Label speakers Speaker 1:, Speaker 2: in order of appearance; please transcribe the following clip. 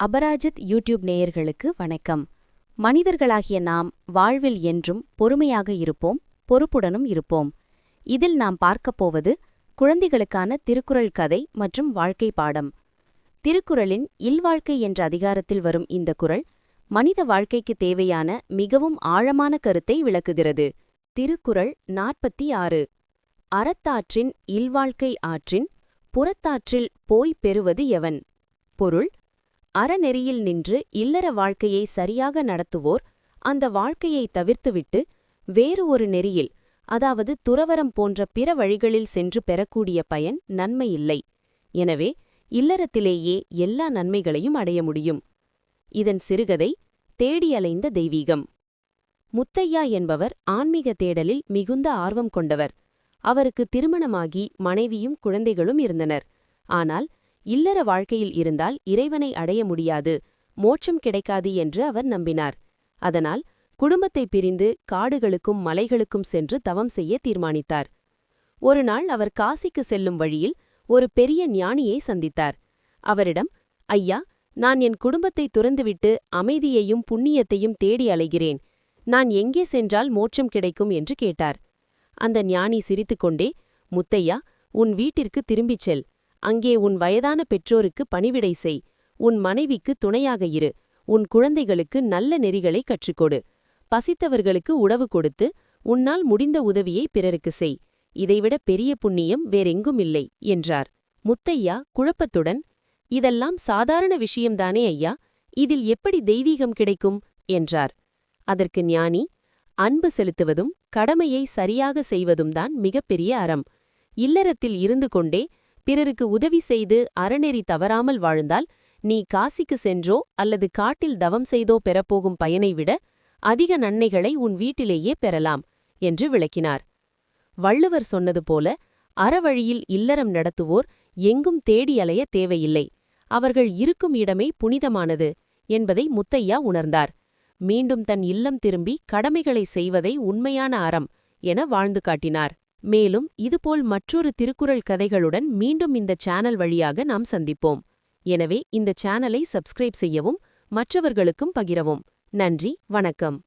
Speaker 1: Aparajith YouTube நேயர்களுக்கு வணக்கம். மனிதர்களாகிய நாம் வாழ்வில் என்றும் பொறுமையாக இருப்போம், பொறுப்புடனும் இருப்போம். இதில் நாம் பார்க்கப் போவது குழந்தைகளுக்கான திருக்குறள் கதை மற்றும் வாழ்க்கை பாடம். திருக்குறளின் இல்வாழ்க்கை என்ற அதிகாரத்தில் வரும் இந்த குறள் மனித வாழ்க்கைக்கு தேவையான மிகவும் ஆழமான கருத்தை விளக்குகிறது. திருக்குறள் 46. அறத்தாற்றின் இல்வாழ்க்கை ஆற்றின் புறத்தாற்றில் போய் பெறுவது எவன்? பொருள்: அறநெறியில் நின்று இல்லற வாழ்க்கையை சரியாக நடத்துவோர் அந்த வாழ்க்கையை தவிர்த்துவிட்டு வேறு ஒரு நெறியில், அதாவது துறவறம் போன்ற பிற வழிகளில் சென்று பெறக்கூடிய பயன் நன்மை இல்லை. எனவே இல்லறத்திலேயே எல்லா நன்மைகளையும் அடைய முடியும். இதன் சிறுகதை தேடி அலைந்த தெய்வீகம். முத்தையா என்பவர் ஆன்மீக தேடலில் மிகுந்த ஆர்வம் கொண்டவர். அவருக்கு திருமணமாகி மனைவியும் குழந்தைகளும் இருந்தனர். ஆனால் இல்லற வாழ்க்கையில் இருந்தால் இறைவனை அடைய முடியாது, மோட்சம் கிடைக்காது என்று அவர் நம்பினார். அதனால் குடும்பத்தை பிரிந்து காடுகளுக்கும் மலைகளுக்கும் சென்று தவம் செய்ய தீர்மானித்தார். ஒருநாள் அவர் காசிக்கு செல்லும் வழியில் ஒரு பெரிய ஞானியை சந்தித்தார். அவரிடம், ஐயா, நான் என் குடும்பத்தை துறந்துவிட்டு அமைதியையும் புண்ணியத்தையும் தேடி அலைகிறேன். நான் எங்கே சென்றால் மோட்சம் கிடைக்கும் என்று கேட்டார். அந்த ஞானி சிரித்துக்கொண்டே, முத்தையா, உன் வீட்டிற்கு திரும்பிச் செல். அங்கே உன் வயதான பெற்றோருக்கு பணிவிடை செய். உன் மனைவிக்கு துணையாக இரு. உன் குழந்தைகளுக்கு நல்ல நெறிகளை கற்றுக்கொடு. பசித்தவர்களுக்கு உணவு கொடுத்து உன்னால் முடிந்த உதவியை பிறருக்கு செய். இதைவிட பெரிய புண்ணியம் வேறெங்கும் இல்லை என்றார். முத்தையா குழப்பத்துடன், இதெல்லாம் சாதாரண விஷயம்தானே ஐயா, இதில் எப்படி தெய்வீகம் கிடைக்கும் என்றார். அதற்கு ஞானி, அன்பு செலுத்துவதும் கடமையை சரியாக செய்வதும் தான் மிகப்பெரிய அறம். இல்லறத்தில் இருந்து கொண்டே பிறருக்கு உதவி செய்து அறநெறி தவறாமல் வாழ்ந்தால் நீ காசிக்கு சென்றோ அல்லது காட்டில் தவம் செய்தோ பெறப்போகும் பயனை விட அதிக நன்மைகளை உன் வீட்டிலேயே பெறலாம் என்று விளக்கினார். வள்ளுவர் சொன்னது போல அறவழியில் இல்லறம் நடத்துவோர் எங்கும் தேடி அலைய தேவையில்லை. அவர்கள் இருக்கும் இடமே புனிதமானது என்பதை முத்தையா உணர்ந்தார். மீண்டும் தன் இல்லம் திரும்பி கடமைகளை செய்வதை உண்மையான அறம் என வாழ்ந்து காட்டினார். மேலும் இதுபோல் மற்றொரு திருக்குறள் கதைகளுடன் மீண்டும் இந்த சேனல் வழியாக நாம் சந்திப்போம். எனவே இந்த சேனலை சப்ஸ்கிரைப் செய்யவும் மற்றவர்களுக்கும் பகிரவும். நன்றி, வணக்கம்.